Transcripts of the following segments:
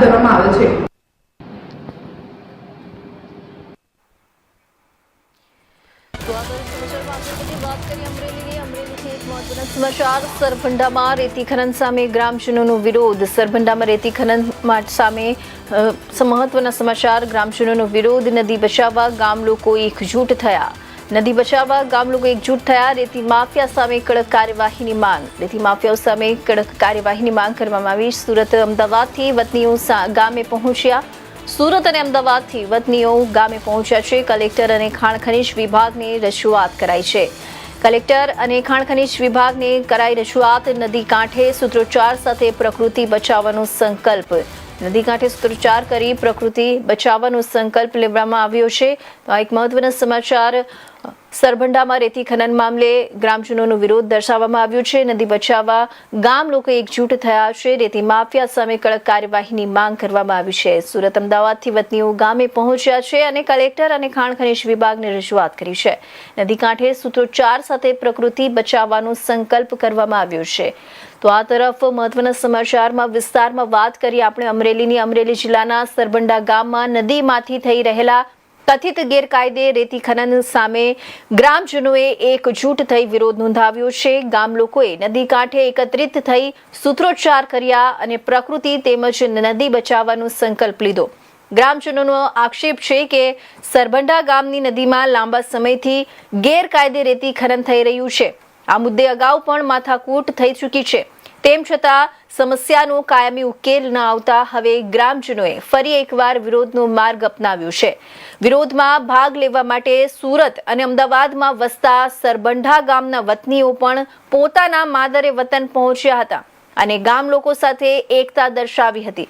ધરવામાં આવ્યો છે। સમાચાર સરભંડામાં રેતી ખનન સામે ગ્રામજનોનો વિરોધ। સરભંડામાં રેતી ખનન સામે મહત્વના સમાચાર। ગ્રામજનોનો વિરોધ। નદી બચાવવા ગામ લોકો એકજૂટ થયા। નદી બચાવવા ગામ લોકો એકજૂટ થયા। રેતી માફિયા સામે કડક કાર્યવાહીની માંગ। રેતી માફિયાઓ સામે કડક કાર્યવાહીની માંગ કરવામાં આવી। સુરત અમદાવાદથી વતનીઓ ગામે પહોંચ્યા। સુરત અને અમદાવાદથી વતનીઓ ગામે પહોંચ્યા છે। કલેક્ટર અને ખાણ ખનીજ વિભાગને રજૂઆત કરાઈ છે। કલેક્ટર અને ખાણ ખનીજ વિભાગને કરાઈ રજૂઆત। નદી કાંઠે સૂત્રોચ્ચાર સાથે પ્રકૃતિ બચાવવાનો સંકલ્પ। નદી કાંઠે સૂત્રોચ્ચાર કરી પ્રકૃતિ બચાવવાનો સંકલ્પ લેવામાં આવ્યો છે। તો આ એક મહત્વના સમાચાર। સરભંડામાં રેતી ખનન મામલે ગ્રામજનોનો વિરોધ દર્શાવવામાં આવ્યો છે। નદી બચાવવા ગામ લોકો એકજૂટ થયા છે। રેતી માફિયા સામે કડક કાર્યવાહીની માંગ કરવામાં આવી છે। સુરત અમદાવાદથી વતનીઓ ગામે પહોંચ્યા છે અને કલેક્ટર અને ખાણ ખનીજ વિભાગને રજૂઆત કરી છે। નદી કાંઠે સૂત્રોચ્ચાર સાથે પ્રકૃતિ બચાવવાનો સંકલ્પ કરવામાં આવ્યો છે। તો આ તરફ મહત્વના સમાચારમાં વિસ્તારમાં વાત કરીએ આપણે અમરેલીની। અમરેલી જિલ્લાના સરભંડા ગામમાં નદીમાંથી થઈ રહેલા કથિત ગેરકાયદે રેતી ખનન સામે ગ્રામજનોએ એકજૂટ થઈ વિરોધ નોંધાવ્યો છે। ગામ લોકોએ નદી કાંઠે એકત્રિત થઈ સૂત્રોચ્ચાર કર્યા અને પ્રકૃતિ તેમજ નદી બચાવવાનો સંકલ્પ લીધો। ગ્રામજનોનો આક્ષેપ છે કે સરભંડા ગામની નદીમાં લાંબા સમયથી ગેરકાયદે રેતી ખનન થઈ રહ્યું છે। આ મુદ્દે અગાઉ પણ માથાકૂટ થઈ ચૂકી છે। તેમ છતાં સમસ્યાનો કાયમી ઉકેલ ન આવતા હવે ગ્રામજનોએ ફરી એકવાર વિરોધનો માર્ગ અપનાવ્યો છે। વિરોધમાં ભાગ લેવા માટે સુરત અને અમદાવાદમાં વસતા સરભંડા ગામના વતનીઓ પણ પોતાના માદરે વતન પહોંચ્યા હતા અને ગામ લોકો સાથે એકતા દર્શાવી હતી।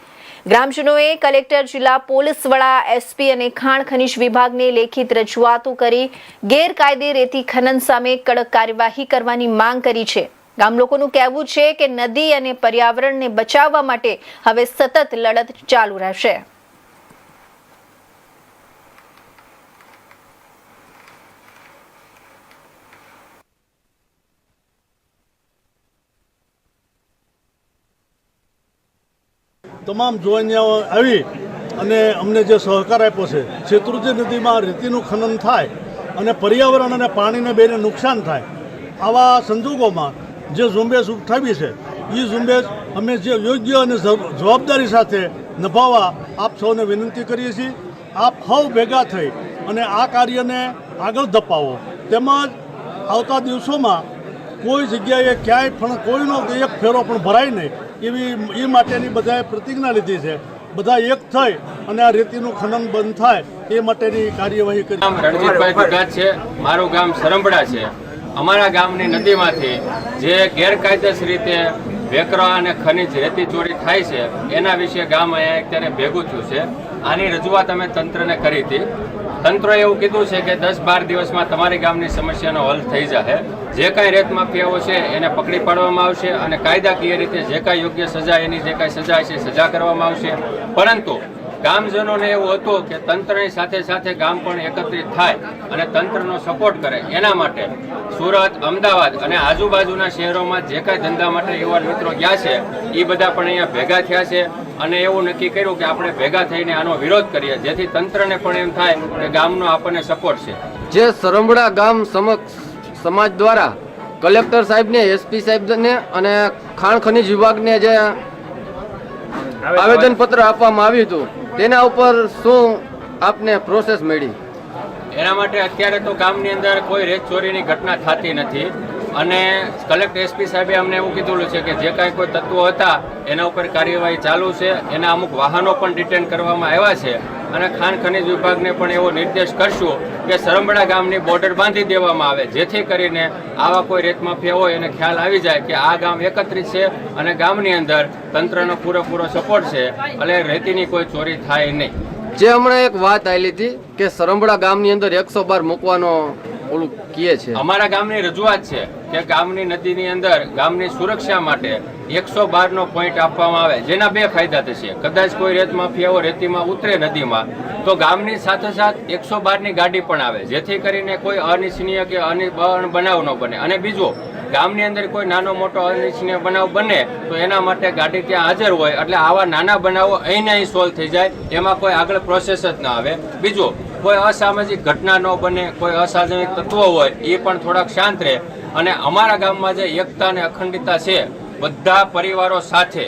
ગ્રામજનોએ કલેક્ટર, જિલ્લા પોલીસ વડા, એસપી અને ખાણ ખનીજ વિભાગને લેખિત રજૂઆતો કરી ગેરકાયદે રેતી ખનન સામે કડક કાર્યવાહી કરવાની માંગ કરી છે। ગામ લોકોનું કહેવું છે કે નદી અને પર્યાવરણને બચાવવા માટે હવે સતત લડત ચાલુ રહેશે। તમામ જોઈન્યાઓ આવી અને અમને જે સહકાર આપ્યો છે। શેત્રુંજી નદીમાં રેતીનું ખનન થાય અને પર્યાવરણ અને પાણીને બેને નુકસાન થાય, આવા સંજોગોમાં જે ઝુંબેશ ઉઠાવી છે એ ઝુંબેશ અમે જે યોગ્ય અને જવાબદારી સાથે નિભાવવા આપ સૌને વિનંતી કરીએ છીએ। આપ સૌ ભેગા થઈ અને આ કાર્યને આગળ ધપાવો, તેમજ આવતા દિવસોમાં કોઈ જગ્યાએ ક્યાંય પણ કોઈનો એક ફેરો પણ ભરાય નહીં એવી એ માટેની બધાએ પ્રતિજ્ઞા લીધી છે। બધા એક થઈ અને આ રેતીનું ખનન બંધ થાય એ માટેની કાર્યવાહી કરી। રણજીતભાઈ જુગાત છે, મારું ગામ સરંબડા છે। અમારા ગામની નદીમાંથી જે ગેરકાયદેસર રીતે વેકરા અને ખનીજ રેતી ચોરી થાય છે એના વિશે ગામ અહીંયા અત્યારે ભેગું થયું છે। આની રજૂઆત અમે તંત્રને કરી હતી। તંત્રએ એવું કીધું છે કે 10-12 દિવસમાં તમારી ગામની સમસ્યાનો હલ થઈ જશે। જે કાંઈ રેત માફિયાઓ છે એને પકડી પાડવામાં આવશે અને કાયદાકીય રીતે જે કાંઈ યોગ્ય સજા, એની જે કાંઈ સજા છે સજા કરવામાં આવશે। પરંતુ ગામજનોને એવું હતું કે તંત્રની સાથે સાથે ગામ પણ એકત્રિત થાય અને તંત્રનો સપોર્ટ કરે। એના માટે સુરત, અમદાવાદ અને આજુબાજુના શહેરોમાં જે કાંઈ ધંધા માટે યુવાન મિત્રો ગયા છે એ બધા પણ અહીંયા ભેગા થયા છે અને એવું નક્કી કર્યું કે આપણે ભેગા થઈને આનો વિરોધ કરીએ, જેથી તંત્રને પણ એમ થાય કે ગામનો આપણને સપોર્ટ છે। જે સરંબડા ગામ સમાજ દ્વારા કલેક્ટર સાહેબને, એસપી સાહેબને અને ખાણ ખનીજ વિભાગને જે આવેદનપત્ર આપવામાં આવ્યું હતું તેના ઉપર શું આપને પ્રોસેસ મળી? એના માટે અત્યારે તો ગામની અંદર કોઈ રેત ચોરીની ઘટના થતી નથી અને કલેક્ટર, એસપી સાહેબે અમને એવું કીધું છે કે જે કાંઈ કોઈ તત્વો હતા એના ઉપર કાર્યવાહી ચાલુ છે। એના અમુક વાહનો પણ ડિટેન કરવામાં આવ્યા છે અને ખાણ ખનીજ વિભાગને પણ એવો નિર્દેશ કરશું કે સરંબડા ગામની બોર્ડર બાંધી દેવામાં આવે, જેથી કરીને આવા કોઈ રેત માફિયા હોય એને ખ્યાલ આવી જાય કે આ ગામ એકત્રિત છે અને ગામની અંદર તંત્રનો પૂરેપૂરો સપોર્ટ છે એટલે રેતીની કોઈ ચોરી થાય નહીં। જે હમણાં એક વાત આવેલી હતી કે સરંબડા ગામની અંદર 112 મૂકવાનો ઓલું કહે છે, અમારા ગામની રજૂઆત છે કે ગામની નદીની અંદર ગામની સુરક્ષા માટે 112નો પોઈન્ટ આપવામાં આવે, જેના બે ફાયદા થશે। કદાચ કોઈ રેત માફિયાઓ રેતીમાં ઉતરે નદીમાં તો ગામની સાથોસાથ 112ની ગાડી પણ આવે, જેથી કરીને કોઈ અનિચ્છનીય કે બનાવ ન બને। અને બીજો ગામની અંદર કોઈ નાનો મોટો અનિચ્છનીય બનાવ બને તો એના માટે ગાડી ત્યાં હાજર હોય એટલે આવા નાના બનાવો અહીં અહીં સોલ્વ થઈ જાય, એમાં કોઈ આગળ પ્રોસેસ જ ના આવે. બીજું, કોઈ અસામાજિક ઘટના ન બને, કોઈ અસામાજિક તત્વો હોય એ પણ થોડાક શાંત રહે. અને અમારા ગામમાં જે એકતા અને અખંડિતતા છે, બધા પરિવારો સાથે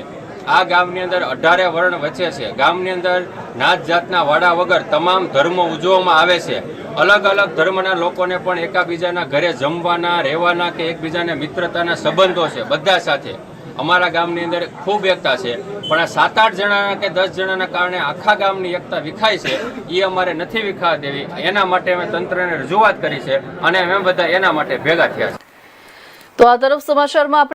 આ ગામની અંદર 18 વર્ણ વચ્ચે છે. ગામની અંદર નાત જાતના વાડા વગર તમામ ધર્મો ઉજવવામાં આવે છે. અલગ અલગ ધર્મના લોકોને પણ એકાબીજાના ઘરે જમવાના, રહેવાના કે એકબીજાને મિત્રતાના સંબંધો છે બધા સાથે. અમારા ગામની અંદર ખૂબ એકતા છે, પણ આ 7-8 જણાના કે 10 જણાના કારણે આખા ગામની એકતા વિખાય છે. એ અમારે નથી વિખાવા દેવી. એના માટે અમે તંત્રને રજૂઆત કરી છે અને અમે બધા એના માટે ભેગા થયા છે. તો આ તરફ સમાચારમાં